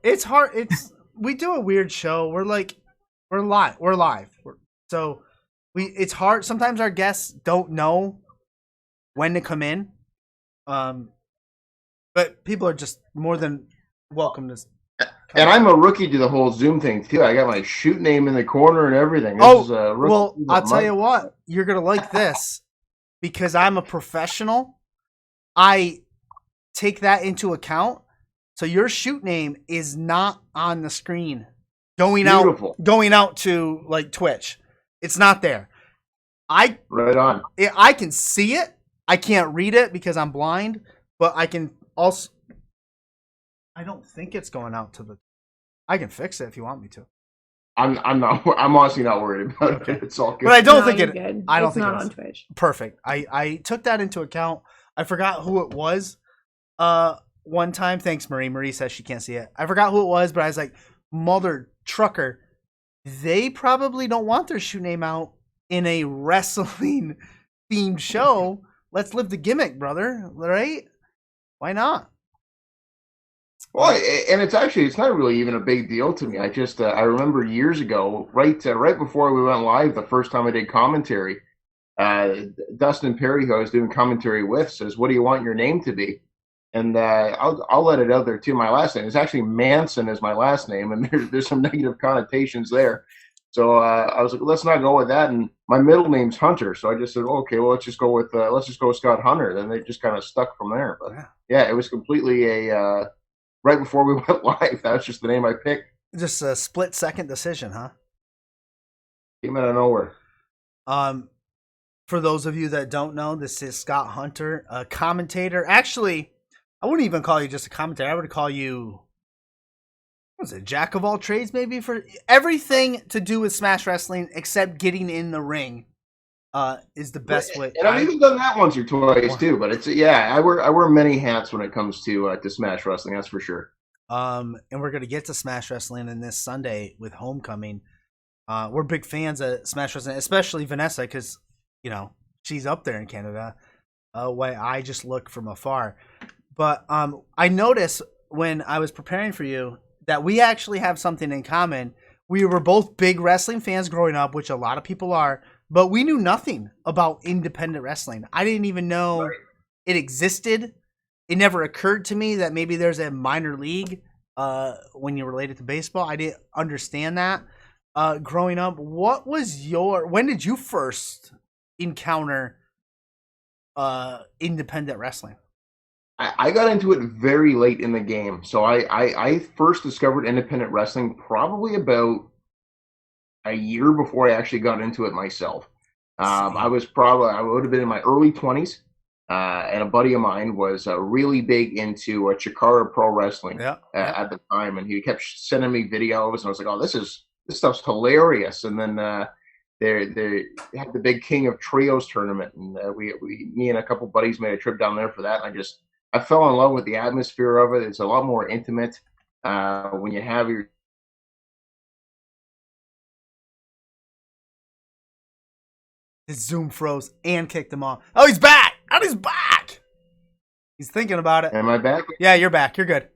It's hard. We do a weird show. We're live. We're live. So it's hard. Sometimes our guests don't know when to come in. But people are just more than welcome to. And I'm a rookie to the whole Zoom thing too. I got my shoot name in the corner and everything. Well, I'll tell you what. You're gonna like this because I'm a professional. I take that into account. So your shoot name is not on the screen going out to like Twitch. It's not there. Right on. I can see it. I can't read it because I'm blind, but I can also. I don't think it's going out to the. I can fix it if you want me to. I'm not. I'm honestly not worried about it. It's all good. But I don't think good. I don't it's think not it's on Twitch. Perfect. I took that into account. I forgot who it was. One time, thanks Marie. Marie says she can't see it. I forgot who it was, but I was like, mother trucker. They probably don't want their shoe name out in a wrestling themed show. Let's live the gimmick, brother. Right? Why not? Well, and it's not really even a big deal to me. I remember years ago, right before we went live, the first time I did commentary, Dustin Perry, who I was doing commentary with, says, "What do you want your name to be?" And I'll let it out there too. My last name is actually Manson is my last name, and there's some negative connotations there. So I was like, let's not go with that. And my middle name's Hunter, so I just said, okay, well, let's just go with Scott Hunter. Then they just kind of stuck from there. But yeah, it was completely right before we went live. That was just the name I picked. Just a split-second decision, huh? Came out of nowhere. For those of you that don't know, this is Scott Hunter, a commentator. Actually, I wouldn't even call you just a commentator. I would call you, what was it, jack of all trades, maybe, for everything to do with Smash Wrestling except getting in the ring. Is the best way. And I've even done that once or twice too. But I wear many hats when it comes to Smash Wrestling. That's for sure. And we're gonna get to Smash Wrestling in this Sunday with Homecoming. We're big fans of Smash Wrestling, especially Vanessa, because she's up there in Canada. Why I just look from afar. But I noticed when I was preparing for you that we actually have something in common. We were both big wrestling fans growing up, which a lot of people are. But we knew nothing about independent wrestling. I didn't even know it existed. It never occurred to me that maybe there's a minor league when you relate it to baseball. I didn't understand that. Growing up, when did you first encounter independent wrestling? I got into it very late in the game. So I first discovered independent wrestling probably about a year before I actually got into it myself. I would have been in my early 20s, and a buddy of mine was really big into Chikara Pro Wrestling at the time, and he kept sending me videos, and I was like, "Oh, this stuff's hilarious!" And then they had the big King of Trios tournament, and me and a couple buddies made a trip down there for that. And I fell in love with the atmosphere of it. It's a lot more intimate when you have your. His Zoom froze and kicked him off. Oh, he's back! He's back! He's thinking about it. Am I back? Yeah, you're back. You're good.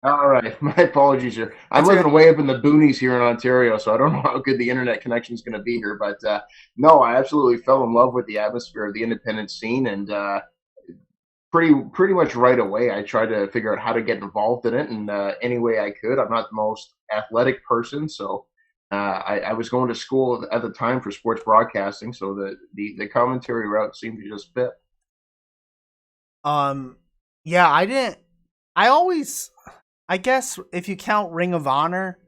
All right. My apologies here. I'm living way up in the boonies here in Ontario, so I don't know how good the internet connection is going to be here. But no, I absolutely fell in love with the atmosphere of the independent scene, and pretty much right away, I tried to figure out how to get involved in it, and any way I could. I'm not the most athletic person, so. I was going to school at the time for sports broadcasting, so the commentary route seemed to just fit. Yeah, I didn't. I guess if you count Ring of Honor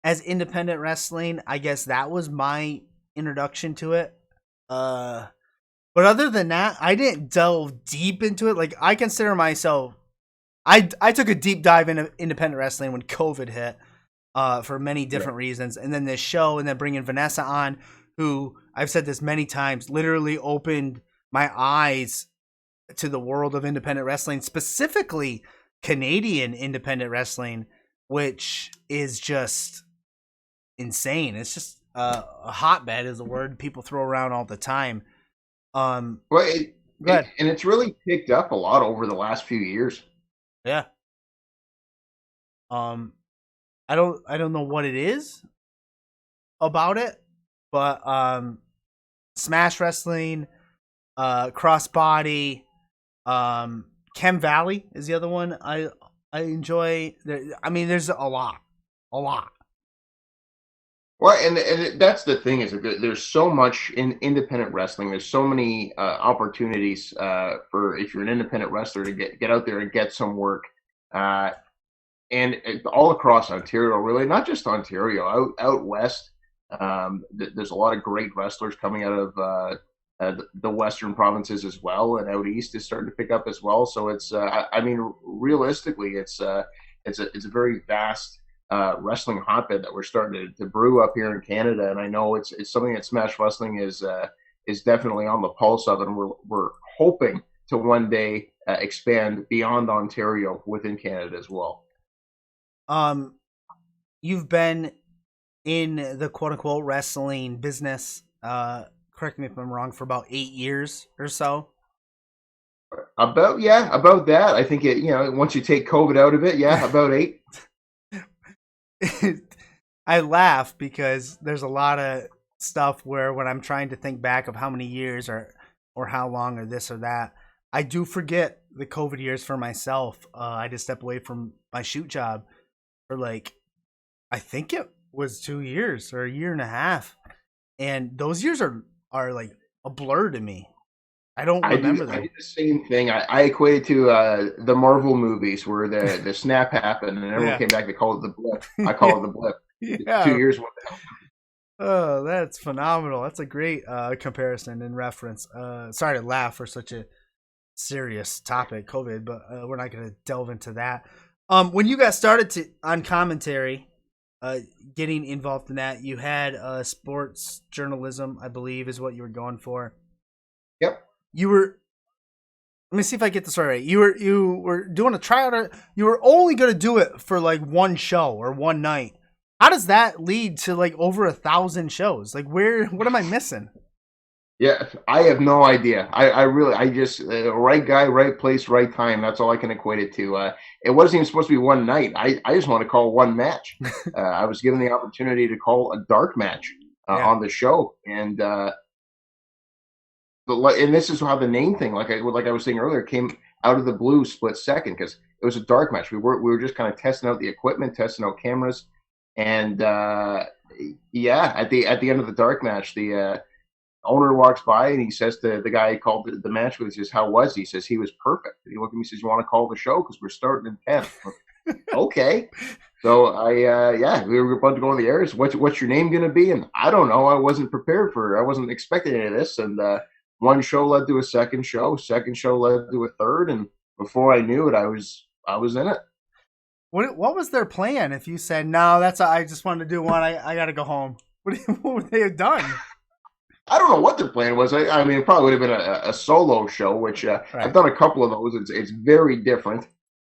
as independent wrestling, I guess that was my introduction to it. But other than that, I didn't delve deep into it. Like, I consider myself, I took a deep dive into independent wrestling when COVID hit. For many different reasons, and then this show, and then bringing Vanessa on, who I've said this many times, literally opened my eyes to the world of independent wrestling, specifically Canadian independent wrestling, which is just insane. It's just a hotbed is a word people throw around all the time. And it's really picked up a lot over the last few years. Yeah. I don't know what it is about it, but Smash Wrestling, Crossbody, Chem Valley is the other one I enjoy. I mean, there's a lot, a lot. Well, and that's the thing is that there's so much in independent wrestling. There's so many opportunities for if you're an independent wrestler to get out there and get some work, uh, and all across Ontario, really, not just Ontario, out west. There's a lot of great wrestlers coming out of the western provinces as well, and out east is starting to pick up as well. So it's, I mean, realistically, it's a very vast wrestling hotbed that we're starting to brew up here in Canada, and I know it's something that Smash Wrestling is definitely on the pulse of, and we're hoping to one day expand beyond Ontario within Canada as well. Um, you've been in the quote unquote wrestling business. Correct me if I'm wrong. For about 8 years or so. About that. I think once you take COVID out of it, yeah, about eight. I laugh because there's a lot of stuff where when I'm trying to think back of how many years or how long or this or that, I do forget the COVID years for myself. I just step away from my shoot job for like I think it was 2 years or a year and a half, and those years are like a blur to me. I don't remember I them. did the same thing. I equated to the Marvel movies where the snap happened and everyone Yeah, came back to call it the blip. I call it the blip. Two yeah. years. Oh, that's phenomenal. That's a great comparison and reference. Sorry to laugh for such a serious topic, COVID, but we're not going to delve into that. When you got started on commentary, uh, getting involved in that, you had sports journalism, I believe, is what you were going for. Yep. You were. Let me see if I get this right. You were doing a tryout. You were only going to do it for like one show or one night. How does that lead to like over 1,000 shows? Like, where? What am I missing? Yeah, I have no idea. I really, I just right guy, right place, right time. That's all I can equate it to. It wasn't even supposed to be one night. I just want to call one match. I was given the opportunity to call a dark match Yeah. on the show, and this is how the name thing, like I was saying earlier, came out of the blue split second because it was a dark match. We were just kind of testing out the equipment, testing out cameras, and yeah, at the end of the dark match, the owner walks by and he says to the guy he called the match with, he says, "How was he?" He says, "He was perfect." And he looked at me and says, "You want to call the show because we're starting in 10." Okay. So yeah, we were about to go on the air. So what's your name going to be? And I don't know. I wasn't prepared for it. I wasn't expecting any of this. And one show led to a second show led to a third, and before I knew it, I was in it. What was their plan? If you said no, I just wanted to do one. I got to go home. What would they have done? I don't know what their plan was. I mean, it probably would have been a solo show, which I've Right. done a couple of those. It's very different.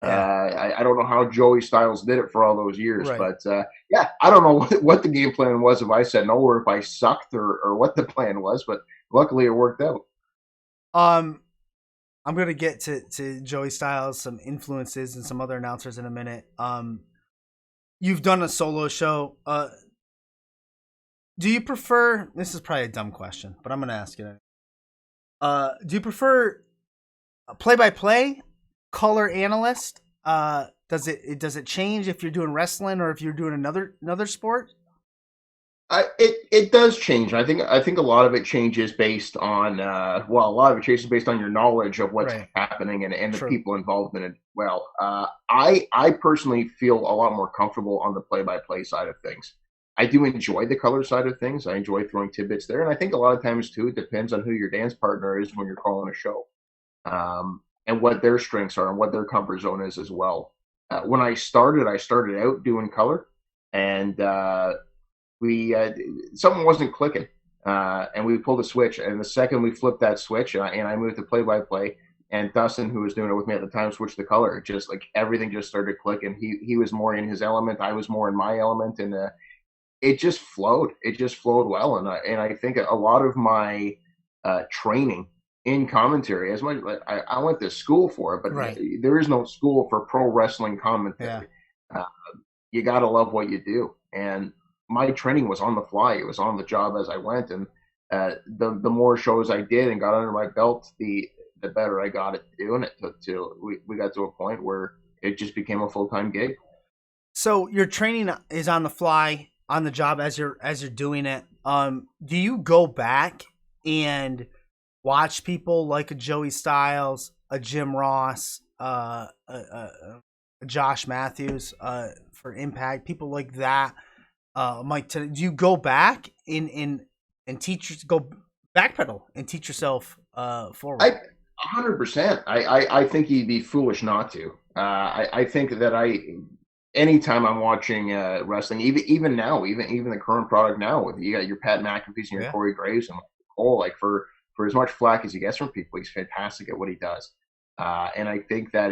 Yeah. I don't know how Joey Styles did it for all those years, Right. but yeah, I don't know what the game plan was if I said no or if I sucked or what the plan was, but luckily it worked out. Um, I'm gonna get to Joey Styles, some influences, and some other announcers in a minute. You've done a solo show. Do you prefer? This is probably a dumb question, but I'm gonna ask it. Do you prefer play by play, color analyst? Does it change if you're doing wrestling or if you're doing another sport? It does change. I think a lot of it changes based on a lot of it changes based on your knowledge of what's Right. happening and the True. people involved in it. Well, I personally feel a lot more comfortable on the play by play side of things. I do enjoy the color side of things. I enjoy throwing tidbits there, and I think a lot of times too it depends on who your dance partner is when you're calling a show, and what their strengths are and what their comfort zone is as well. When I started out doing color, and we something wasn't clicking, and we pulled a switch. And the second we flipped that switch, and I moved to play by play, and Dustin, who was doing it with me at the time, switched the color. It just like everything just started clicking. He was more in his element. I was more in my element, and it just flowed. It just flowed well. And I think a lot of my training in commentary, as much I went to school for it, but Right. there is no school for pro wrestling Yeah. commentary. Uh, you got to love what you do. And my training was on the fly. It was on the job as I went. And the more shows I did and got under my belt, the better I got at doing it. We got to a point where it just became a full time gig. So your training is on the fly, on the job as you're doing it. Do you go back and watch people like a Joey Styles, a Jim Ross, a Josh Matthews, for Impact, people like that? Mike, do you go back and teach, go backpedal and teach yourself I forward? 100%. I think you'd be foolish not to. I think that anytime I'm watching wrestling, even now, even the current product now, with you got your Pat McAfee's and your Yeah. Corey Graves and Cole, like for as much flack as he gets from people, he's fantastic at what he does. And I think that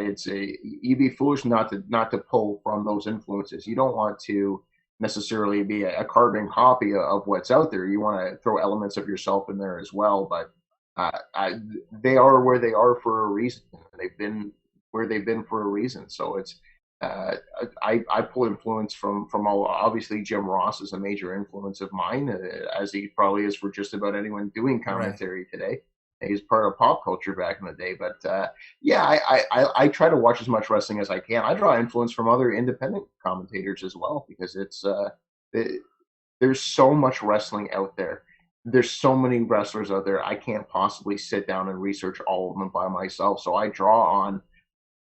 you'd be foolish not to pull from those influences. You don't want to necessarily be a carbon copy of what's out there. You want to throw elements of yourself in there as well, but they are where they are for a reason. They've been where they've been for a reason. So it's uh, I pull influence from all. Obviously, Jim Ross is a major influence of mine, as he probably is for just about anyone doing Right. commentary today. He's part of pop culture back in the day, but yeah, I try to watch as much wrestling as I can. I draw influence from other independent commentators as well because it, there's so much wrestling out there. There's so many wrestlers out there. I can't possibly sit down and research all of them by myself. So I draw on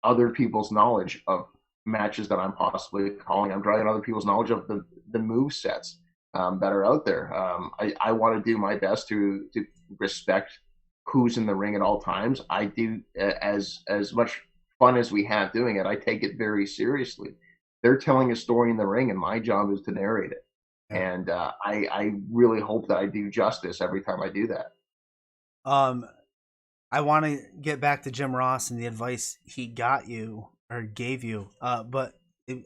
other people's knowledge of matches that I'm possibly calling. I'm drawing on other people's knowledge of the move sets that are out there. I want to do my best to respect who's in the ring at all times. I do as much fun as we have doing it. I take it very seriously. They're telling a story in the ring, and my job is to narrate it. Yeah. And I really hope that I do justice every time I do that. Um, I want to get back to Jim Ross and the advice he got you or gave you. But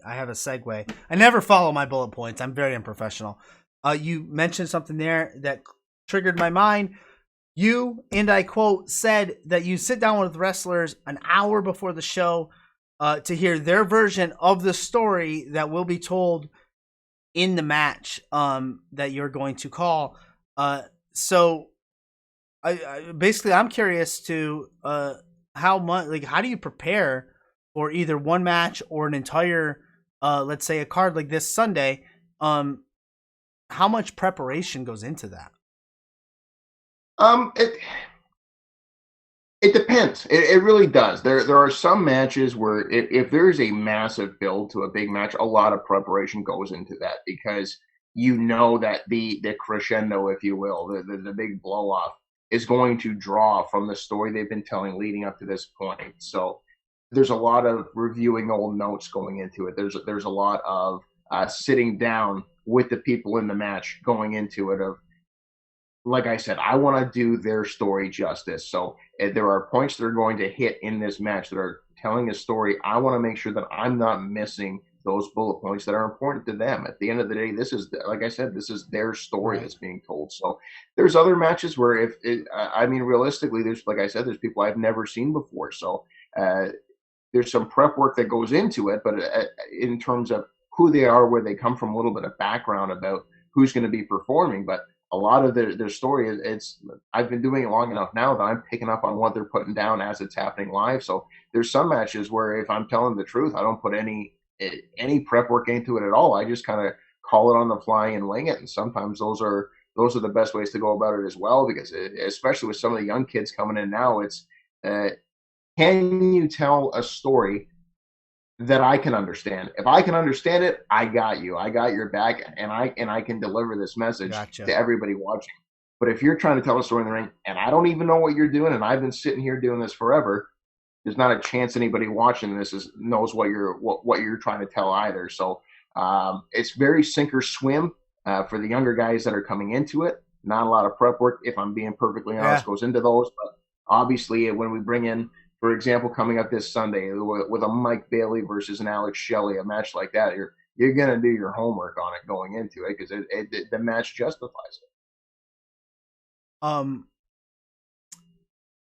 I have a segue. I never follow my bullet points. I'm very unprofessional. You mentioned something there that triggered my mind. You, and I quote, said that you sit down with wrestlers an hour before the show to hear their version of the story that will be told in the match that you're going to call. So basically I'm curious to how much, like, how do you prepare for either one match or an entire let's say a card like this Sunday? um how much preparation goes into that? Um, it it depends. It really does. There are some matches where if there's a massive build to a big match, a lot of preparation goes into that because you know that the crescendo, if you will, the big blow off is going to draw from the story they've been telling leading up to this point. So there's a lot of reviewing old notes going into it. There's a lot of sitting down with the people in the match going into it of, like I said, I want to do their story justice. So there are points that are going to hit in this match that are telling a story. I want to make sure that I'm not missing those bullet points that are important to them. At the end of the day, this is, like I said, this is their story Right. that's being told. So there's other matches where I mean, realistically, there's, like I said, there's people I've never seen before. So uh, there's some prep work that goes into it, but in terms of who they are, where they come from, a little bit of background about who's going to be performing. But a lot of their story is, it's I've been doing it long enough now that I'm picking up on what they're putting down as it's happening live. So there's some matches where if I'm telling the truth, I don't put any prep work into it at all. I just kind of call it on the fly and wing it. And sometimes those are the best ways to go about it as well, because especially with some of the young kids coming in now, it's uh, can you tell a story that I can understand? If I can understand it, I got you. I got your back, and I can deliver this message Gotcha. to everybody watching. But if you're trying to tell a story in the ring, and I don't even know what you're doing, and I've been sitting here doing this forever, there's not a chance anybody watching this knows what you're trying to tell either. So it's very sink or swim for the younger guys that are coming into it. Not a lot of prep work, if I'm being perfectly honest, Yeah. goes into those. But obviously, when we bring in, for example, coming up this Sunday with a Mike Bailey versus an Alex Shelley, a match like that, you're gonna do your homework on it going into it because the match justifies it. um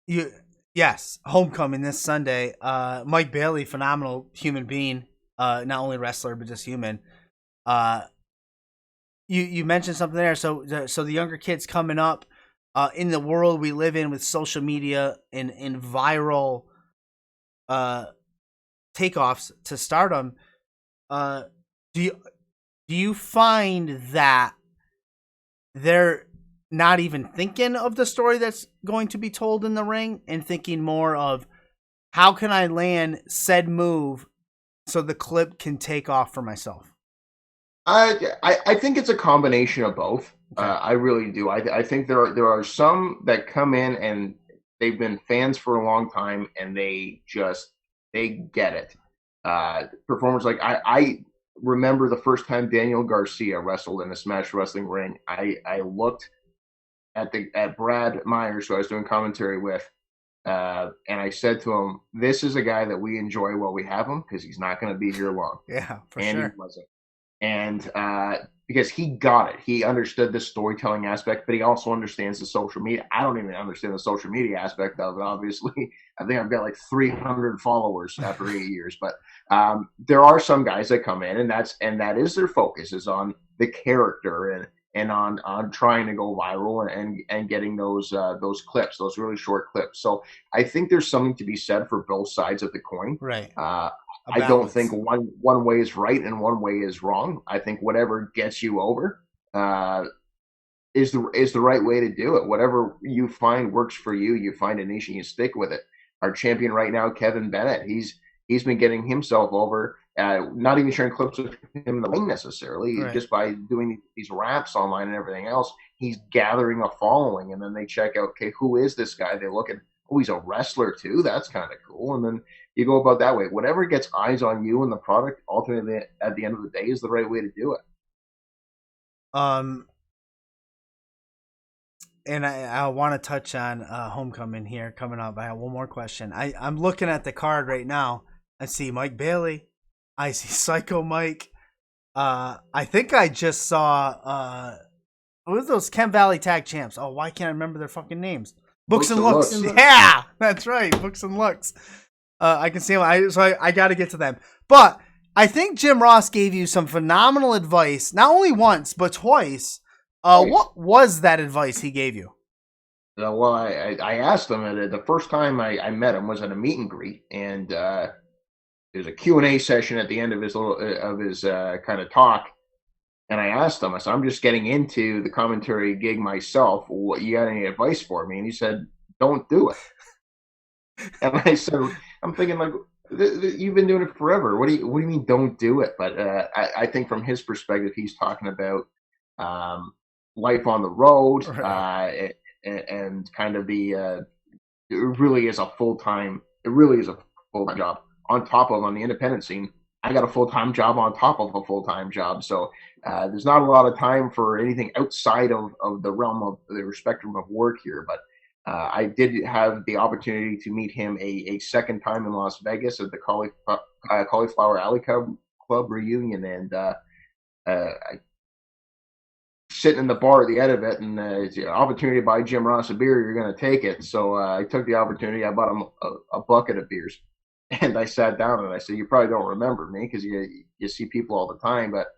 you Yes, homecoming this Sunday. Mike Bailey, phenomenal human being. not only wrestler but just human. You mentioned something there. So the younger kids coming up in the world we live in with social media and viral takeoffs to stardom. Do you find that they're not even thinking of the story that's going to be told in the ring and thinking more of how can I land said move so the clip can take off for myself? I think it's a combination of both. Okay. I really do. I think there are some that come in and they've been fans for a long time and they get it. Performers like I remember the first time Daniel Garcia wrestled in a Smash Wrestling ring. I looked at Brad Myers, who I was doing commentary with, and I said to him, "This is a guy that we enjoy while we have him because he's not going to be here long." Yeah, for and sure. He wasn't. And because he got it, he understood the storytelling aspect, but he also understands the social media. I don't even understand the social media aspect of it. Obviously, I think I've got like 300 followers after 8 years. But there are some guys that come in, and that is their focus is on the character and on trying to go viral and getting those clips, those really short clips. So I think there's something to be said for both sides of the coin. Right. I don't think one way is right and one way is wrong. I think whatever gets you over is the right way to do it. Whatever you find works for you, you find a niche and you stick with it. Our champion right now, Kevin Bennett, he's been getting himself over. Not even sharing clips of him in the ring necessarily, right. Just by doing these raps online and everything else, he's gathering a following. And then they check out, okay, who is this guy? They look at, oh, he's a wrestler too. That's kind of cool. And then you go about that way. Whatever gets eyes on you and the product, ultimately at the end of the day, is the right way to do it. And I want to touch on Homecoming here coming up. I have one more question. I'm looking at the card right now. I see Mike Bailey. I see Psycho Mike. I think I just saw what was those Chem Valley Tag Champs? Oh, why can't I remember their fucking names? Books and Looks. Yeah, that's right. Books and Looks. I can see them. I got to get to them. But I think Jim Ross gave you some phenomenal advice, not only once, but twice. What was that advice he gave you? Well, I asked him, the first time I met him was at a meet and greet, and there's a Q&A session at the end of his kind of talk. And I asked him, I said, I'm just getting into the commentary gig myself. What, you got any advice for me? And he said, don't do it. And I said, I'm thinking, like, you've been doing it forever. What do you mean don't do it? But I think from his perspective, he's talking about life on the road, and kind of it really is a full-time job on top of, on the independent scene. I got a full-time job on top of a full-time job. So there's not a lot of time for anything outside of the realm of the spectrum of work here. But I did have the opportunity to meet him a second time in Las Vegas at the Cauliflower Alley Club reunion. And I sitting in the bar at the end of it, and it's an opportunity to buy Jim Ross a beer, you're going to take it. So I took the opportunity. I bought him a bucket of beers. And I sat down and I said, you probably don't remember me because you see people all the time. But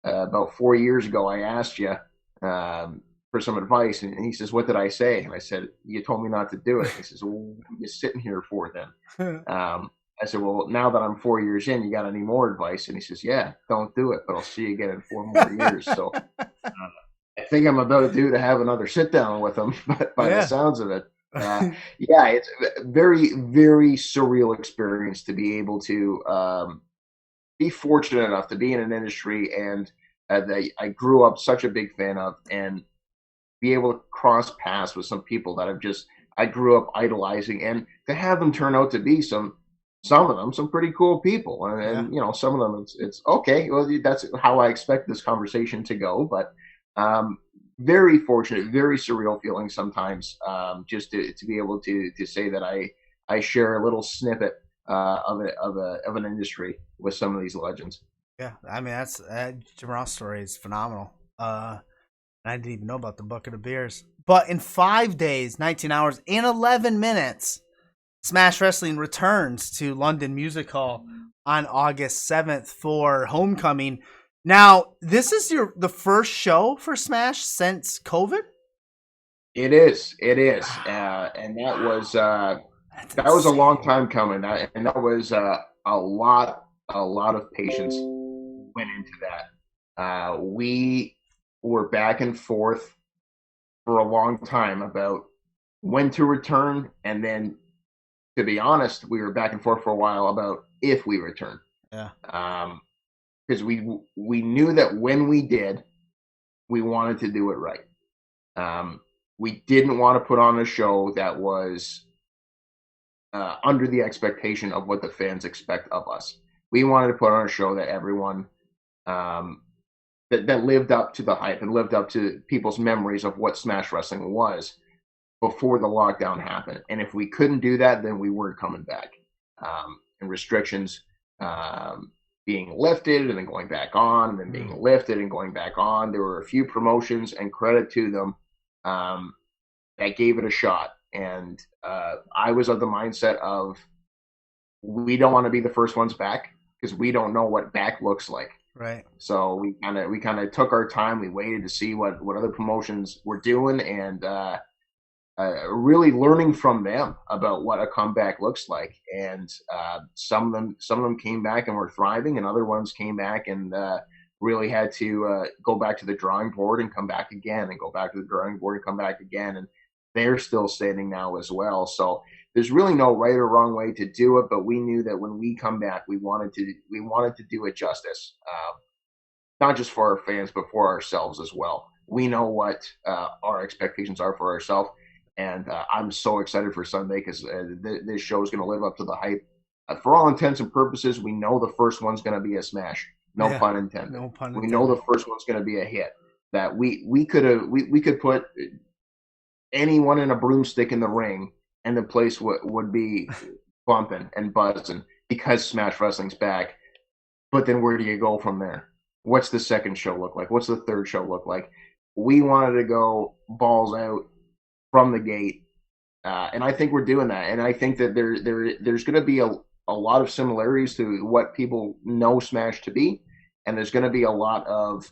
about 4 years ago, I asked you for some advice. And he says, what did I say? And I said, you told me not to do it. He says, well, what are you sitting here for then? I said, well, now that I'm 4 years in, you got any more advice? And he says, yeah, don't do it, but I'll see you again in 4 more years. So I think I'm about due to have another sit down with him by the sounds of it. It's a very, very surreal experience to be able to be fortunate enough to be in an industry and that I grew up such a big fan of, and be able to cross paths with some people that I grew up idolizing, and to have them turn out to be some of them some pretty cool people, and you know, some of them it's okay. Well, that's how I expect this conversation to go, but very fortunate, very surreal feeling sometimes, just to be able to say that I share a little snippet of an industry with some of these legends. Yeah, I mean Jim Ross story is phenomenal. I didn't even know about the bucket of beers. But in 5 days, 19 hours, and 11 minutes, Smash Wrestling returns to London Music Hall on August 7th for Homecoming. Now, this is the first show for Smash since COVID? It is. It is. And That's that was a insane. long time coming. And that was a lot of patience went into that. We were back and forth for a long time about when to return, and then, to be honest, we were back and forth for a while about if we return. Yeah. Because we knew that when we did, we wanted to do it right. We didn't want to put on a show that was under the expectation of what the fans expect of us. We wanted to put on a show that everyone that lived up to the hype and lived up to people's memories of what Smash Wrestling was before the lockdown happened. And if we couldn't do that, then we weren't coming back. And restrictions being lifted and then going back on, and then being lifted and going back on. There were a few promotions, and credit to them, that gave it a shot. And I was of the mindset of, we don't want to be the first ones back because we don't know what back looks like. Right. So we kind of took our time. We waited to see what other promotions were doing, and really learning from them about what a comeback looks like. And some of them came back and were thriving, and other ones came back and really had to go back to the drawing board and come back again, and go back to the drawing board and come back again. And they're still standing now as well. So there's really no right or wrong way to do it, but we knew that when we come back, we wanted to do it justice, not just for our fans, but for ourselves as well. We know what our expectations are for ourselves, and I'm so excited for Sunday because this show is going to live up to the hype. For all intents and purposes, we know the first one's going to be a smash. No pun intended. No pun We intended. know the first one's going to be a hit. That we could put anyone in a broomstick in the ring, and the place would be bumping and buzzing because Smash Wrestling's back. But then where do you go from there? What's the second show look like? What's the third show look like? We wanted to go balls out from the gate, and I think we're doing that. And I think that there's going to be a lot of similarities to what people know Smash to be, and there's going to be a lot of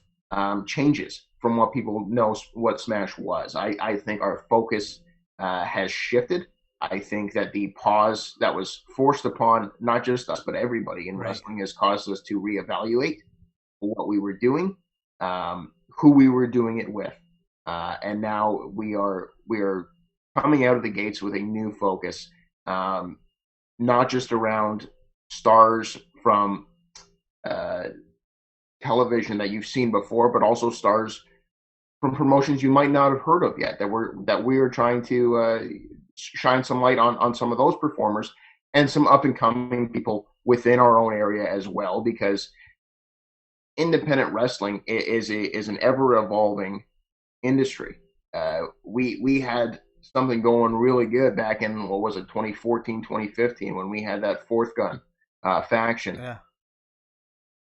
changes from what people know what Smash was. I think our focus has shifted. I think that the pause that was forced upon not just us but everybody in wrestling has caused us to reevaluate what we were doing, who we were doing it with, and now we are coming out of the gates with a new focus, not just around stars from television that you've seen before, but also stars from promotions you might not have heard of yet, that we are trying to shine some light on some of those performers and some up and coming people within our own area as well, because independent wrestling is an ever evolving industry. We had something going really good back in, what was it, 2014, 2015, when we had that Fourth Gun faction. Yeah.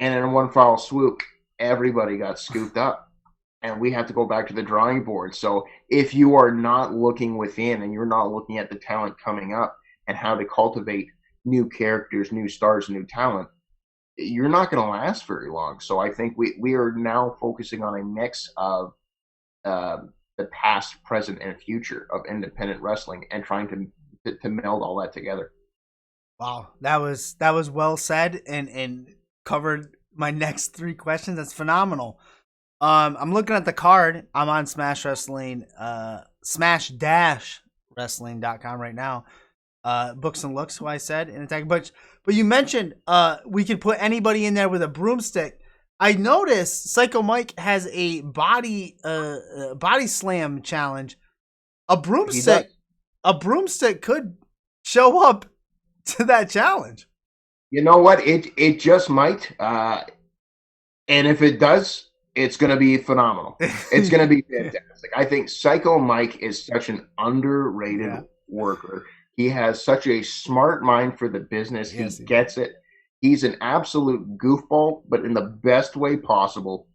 And in one foul swoop, everybody got scooped up. And we have to go back to the drawing board. So if you are not looking within, and you're not looking at the talent coming up and how to cultivate new characters, new stars, new talent, you're not going to last very long. So I think we are now focusing on a mix of the past, present, and future of independent wrestling, and trying to meld all that together. Wow, that was well said, and covered my next three questions. That's phenomenal. I'm looking at the card. I'm on Smash Wrestling, smash-wrestling.com right now. Books and looks, who I said in attack. But you mentioned we can put anybody in there with a broomstick. I noticed Psycho Mike has a body slam challenge. A broomstick could show up to that challenge. You know what? It just might. And if it does, it's going to be phenomenal. It's going to be fantastic. I think Psycho Mike is such an underrated worker. He has such a smart mind for the business. He gets it. He's an absolute goofball, but in the best way possible.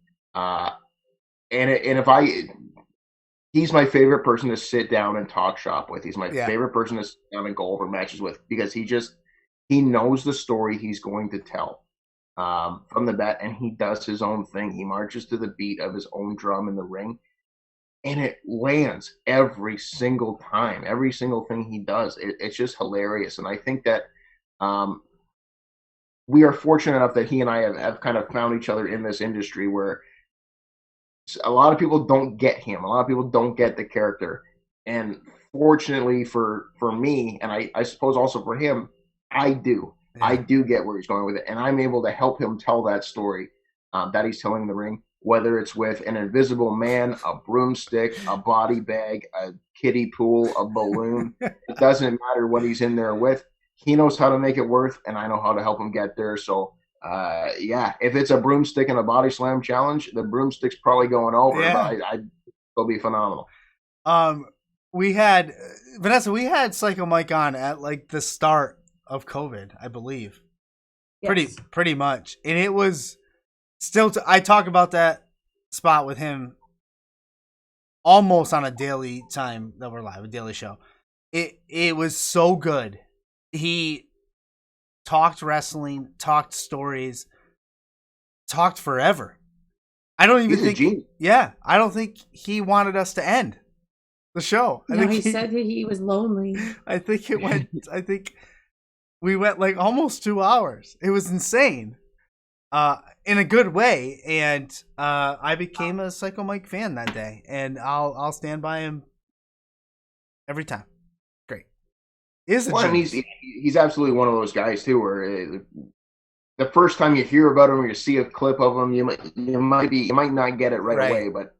He's my favorite person to sit down and talk shop with. He's my favorite person to sit down and go over matches with, because he just he knows the story he's going to tell from the bat, and he does his own thing. He marches to the beat of his own drum in the ring, and it lands every single time. Every single thing he does, it's just hilarious. And I think that we are fortunate enough that he and I have kind of found each other in this industry where a lot of people don't get him. A lot of people don't get the character. And fortunately for me, and I suppose also for him, I do. Yeah. I do get where he's going with it. And I'm able to help him tell that story that he's telling in the ring, whether it's with an invisible man, a broomstick, a body bag, a kiddie pool, a balloon. It doesn't matter what he's in there with. He knows how to make it work, and I know how to help him get there. So, yeah, if it's a broomstick and a body slam challenge, the broomstick's probably going over. Yeah. But it'll be phenomenal. We had Vanessa. We had Psycho Mike on at like the start of COVID, I believe. Yes. Pretty much, and it was still. I talk about that spot with him almost on a daily time that we're live, a daily show. It was so good. He talked wrestling, talked stories, talked forever. I don't even think. Yeah, I don't think he wanted us to end the show. No, he said that he was lonely. I think it went. I think we went like almost 2 hours. It was insane, in a good way. And I became a Psycho Mike fan that day, and I'll stand by him every time. Well, and he's absolutely one of those guys too, where the first time you hear about him or you see a clip of him, you might not get it right away, but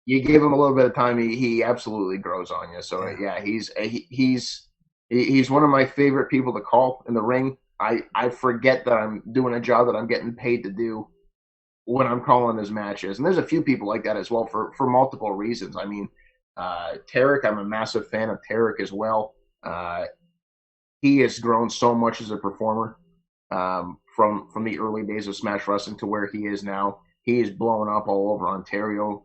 you give him a little bit of time, he absolutely grows on you. So yeah, he's one of my favorite people to call in the ring. I forget that I'm doing a job that I'm getting paid to do when I'm calling his matches, and there's a few people like that as well for multiple reasons. I mean, Tarek, I'm a massive fan of Tarek as well. He has grown so much as a performer from the early days of Smash Wrestling to where he is now. He is blowing up all over Ontario,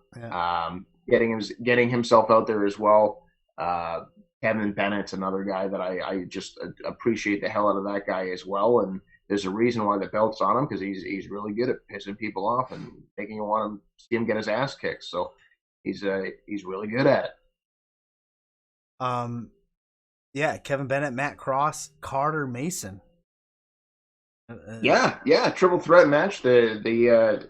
getting himself out there as well. Kevin Bennett's another guy that I just appreciate the hell out of that guy as well. And there's a reason why the belt's on him, because he's really good at pissing people off and making you want to see him get his ass kicked. So he's really good at it. Yeah, Kevin Bennett, Matt Cross, Carter Mason. Yeah, triple threat match. The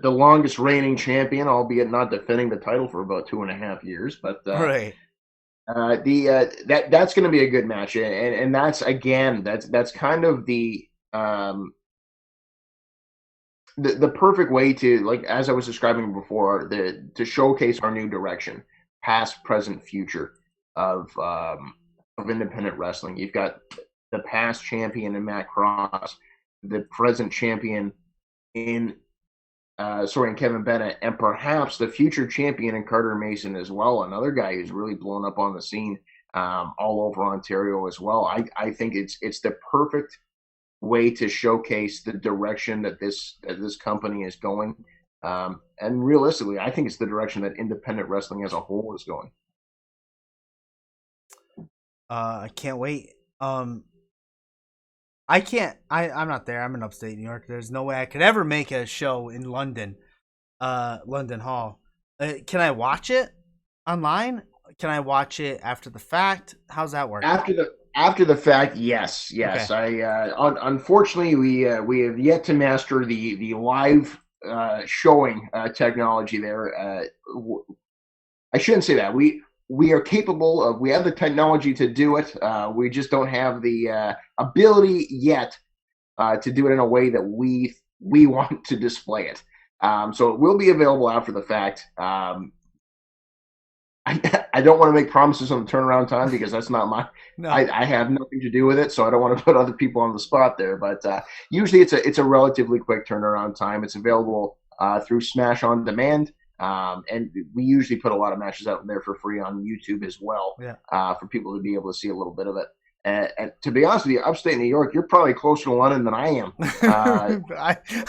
longest reigning champion, albeit not defending the title for about 2.5 years. But right. That's going to be a good match, and that's kind of the perfect way to, like, as I was describing before, to showcase our new direction, past, present, future of independent wrestling. You've got the past champion in Matt Cross, the present champion in Kevin Bennett, and perhaps the future champion in Carter Mason as well. Another guy who's really blown up on the scene all over Ontario as well. I think it's the perfect way to showcase the direction that this company is going. And realistically, I think it's the direction that independent wrestling as a whole is going. I can't wait. I'm not there. I'm in upstate New York. There's no way I could ever make a show in London, London Hall. Can I watch it online? Can I watch it after the fact? How's that work? After the fact, yes. Okay. Unfortunately, we have yet to master the live showing technology there. I shouldn't say that. We are capable of, we have the technology to do it. We just don't have the ability yet to do it in a way that we want to display it. So it will be available after the fact. I don't want to make promises on the turnaround time, because that's not my. No. I have nothing to do with it, so I don't want to put other people on the spot there. But usually it's a relatively quick turnaround time. It's available through Smash on Demand. And we usually put a lot of matches out there for free on YouTube as well, for people to be able to see a little bit of it. And to be honest with you, upstate New York, you're probably closer to London than I am.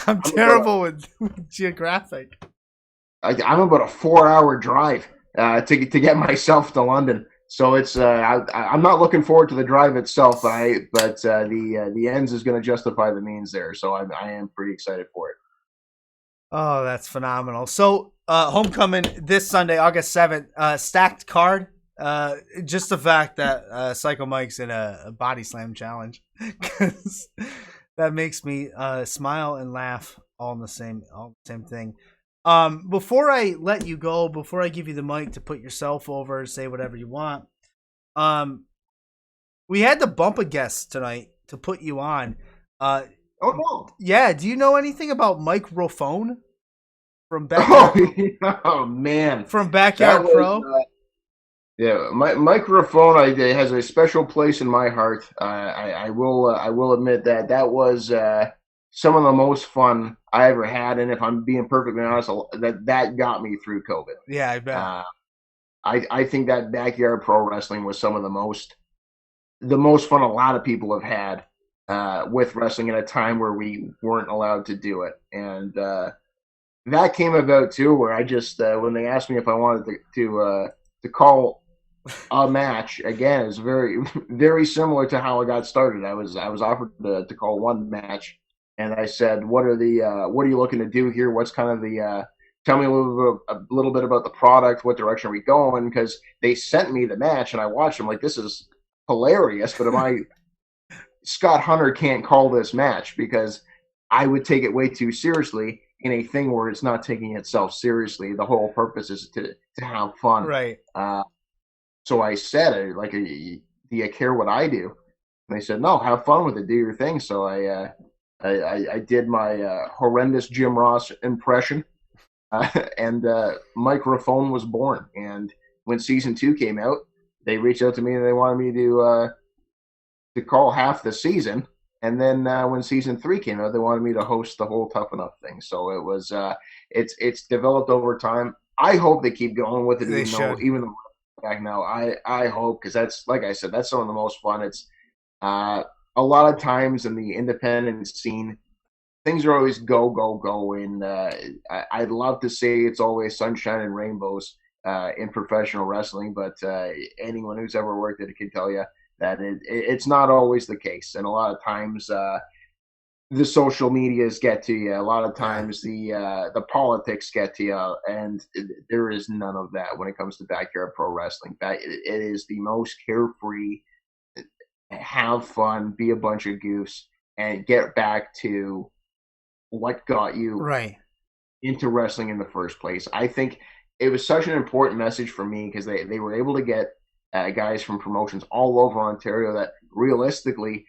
I'm terrible with geographic. I'm about a 4-hour drive to get myself to London. So it's I'm not looking forward to the drive itself, but the ends is going to justify the means there. So I am pretty excited for it. Oh, that's phenomenal. So, homecoming this Sunday, August 7th, stacked card. Just the fact that Psycho Mike's in a body slam challenge, because that makes me smile and laugh all in the same thing. Before I let you go, before I give you the mic to put yourself over, say whatever you want, we had to bump a guest tonight to put you on. Oh no! Yeah, do you know anything about microphone from Backyard? Oh man, from Backyard Pro? Yeah, my microphone has a special place in my heart. I will admit that was some of the most fun I ever had, and if I'm being perfectly honest, that got me through COVID. Yeah, I bet. I think that Backyard Pro Wrestling was some of the most fun a lot of people have had with wrestling at a time where we weren't allowed to do it, and that came about too. Where I just when they asked me if I wanted to call a match, again, is very very similar to how I got started. I was offered to call one match, and I said, what are you looking to do here? What's kind of the tell me a little bit about the product. What direction are we going? Because they sent me the match, and I watched them like, this is hilarious, but Scott Hunter can't call this match, because I would take it way too seriously in a thing where it's not taking itself seriously. The whole purpose is to have fun. Right. So I said, like, do you care what I do? And they said, no, have fun with it, do your thing. So I did my horrendous Jim Ross impression, and microphone was born. And when season 2 came out, they reached out to me and they wanted me to call half the season. And then when season 3 came out, they wanted me to host the whole Tough Enough thing. So it was it's developed over time. I hope they keep going with it, even though back now. I hope, because that's, like I said, that's some of the most fun. It's a lot of times in the independent scene, things are always go go go, and I'd love to say it's always sunshine and rainbows in professional wrestling, but anyone who's ever worked it can tell you that it's not always the case. And a lot of times the social medias get to you. A lot of times the politics get to you, and there is none of that when it comes to Backyard Pro Wrestling. It is the most carefree, have fun, be a bunch of goofs, and get back to what got you right into wrestling in the first place. I think it was such an important message for me, because they were able to get guys from promotions all over Ontario that realistically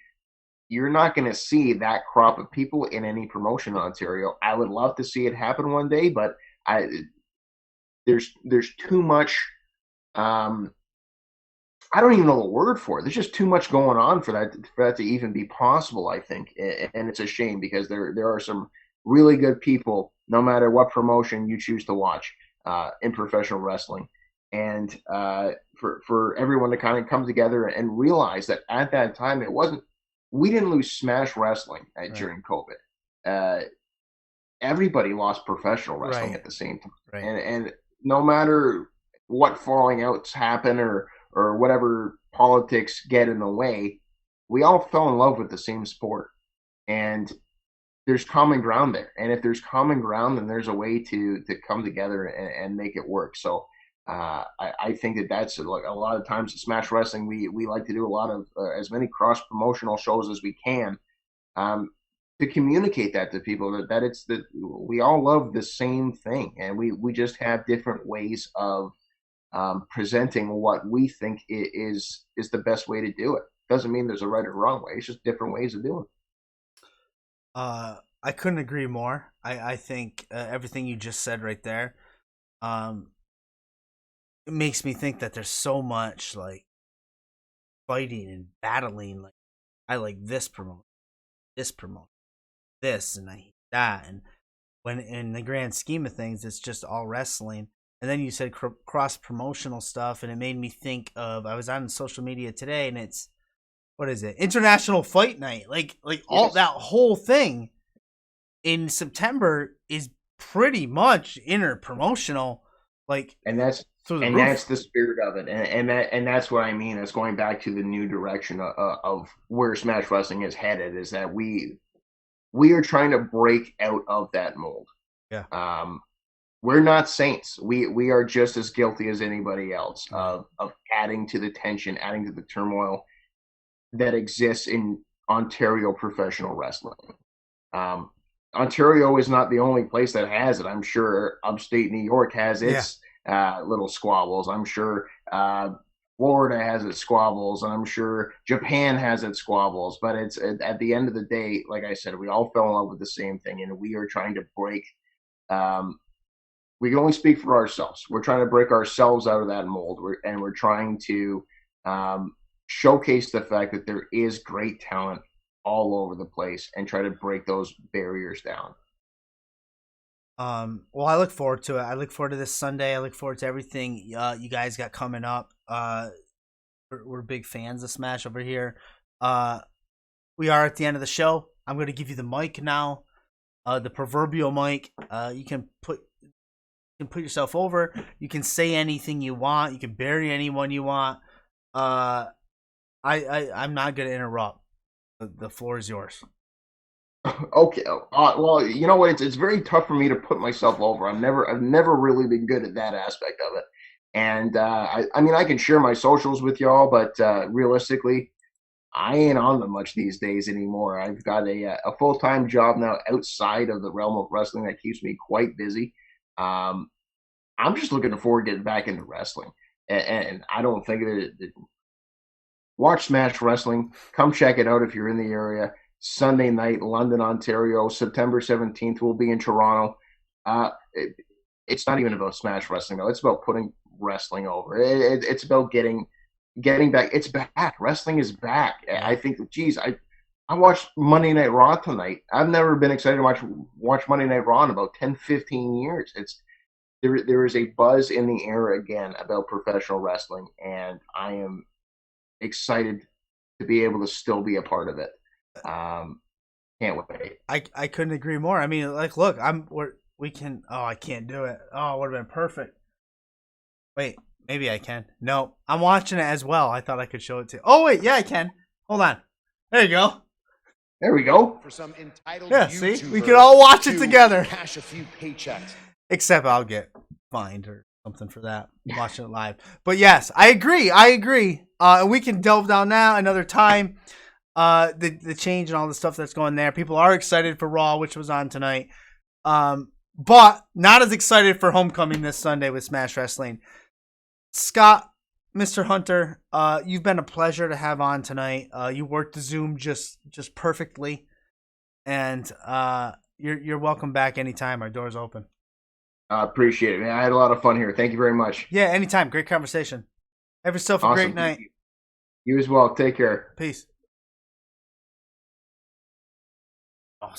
you're not going to see that crop of people in any promotion in Ontario. I would love to see it happen one day, but there's too much. I don't even know the word for it. There's just too much going on for that to even be possible, I think, and it's a shame, because there are some really good people, no matter what promotion you choose to watch in professional wrestling, and for everyone to kind of come together and realize that at that time we didn't lose Smash Wrestling during COVID. Everybody lost professional wrestling at the same time, and no matter what falling outs happen or whatever politics get in the way, we all fell in love with the same sport, and there's common ground there. And if there's common ground, then there's a way to come together and make it work. So I think that's like a lot of times at Smash Wrestling, we like to do a lot of as many cross promotional shows as we can to communicate that to people, that it's that we all love the same thing, and we just have different ways of presenting what we think is the best way to do it. Doesn't mean there's a right or wrong way. It's just different ways of doing it. I couldn't agree more. I think everything you just said right there, it makes me think that there's so much like fighting and battling. Like, I like this promotion, this, and I hate that. And when in the grand scheme of things, it's just all wrestling. And then you said cross promotional stuff, and it made me think of, I was on social media today, and it's, what is it? International Fight Night. Like all that whole thing in September is pretty much interpromotional. Like, and that's through the And roof. that's the spirit of it, and that's what I mean. It's going back to the new direction of where Smash Wrestling is headed. Is that we are trying to break out of that mold. Yeah. We're not saints. We are just as guilty as anybody else of adding to the tension, adding to the turmoil that exists in Ontario professional wrestling. Ontario is not the only place that has it. I'm sure upstate New York has its little squabbles. I'm sure Florida has its squabbles, and I'm sure Japan has its squabbles. But it's at the end of the day, like I said, we all fell in love with the same thing, and we are trying to break. We can only speak for ourselves. We're trying to break ourselves out of that mold, and we're trying to showcase the fact that there is great talent all over the place and try to break those barriers down. Well, I look forward to it. I look forward to this Sunday. I look forward to everything you guys got coming up. We're big fans of Smash over here. We are at the end of the show. I'm going to give you the mic now, the proverbial mic. You can put yourself over. You can say anything you want. You can bury anyone you want. I'm not going to interrupt. The floor is yours. Okay. Well, you know what? It's very tough for me to put myself over. I've never really been good at that aspect of it. And I mean, I can share my socials with y'all, but realistically, I ain't on them much these days anymore. I've got a full-time job now outside of the realm of wrestling that keeps me quite busy. I'm just looking forward to getting back into wrestling, and I don't think that watch Smash Wrestling. Come check it out if you're in the area. Sunday night, London, Ontario. September 17th, we'll be in Toronto. It's not even about Smash Wrestling, though. It's about putting wrestling over. It's about getting back. It's back. Wrestling is back. I think, geez, I watched Monday Night Raw tonight. I've never been excited to watch Monday Night Raw in about 10, 15 years. There is a buzz in the air again about professional wrestling, and I am excited to be able to still be a part of it. Can't wait. I couldn't agree more. I mean, like, look, we can. Oh, I can't do it. Oh, it would have been perfect. Wait, maybe I can. No, I'm watching it as well. I thought I could show it to you. Oh wait, yeah, I can. Hold on. There you go. There we go. For some entitled see, we can all watch it together. Cash a few paychecks. Except I'll get fined or something for that. Watching it live. But yes, I agree. We can delve down now another time. The change and all the stuff that's going there. People are excited for Raw, which was on tonight. But not as excited for Homecoming this Sunday with Smash Wrestling. Scott, Mr. Hunter, you've been a pleasure to have on tonight. You worked the Zoom just perfectly. And you're welcome back anytime. Our door's open. I appreciate it, man. I had a lot of fun here. Thank you very much. Yeah, anytime. Great conversation. Have yourself a great night. You as well. Take care. Peace. Oh,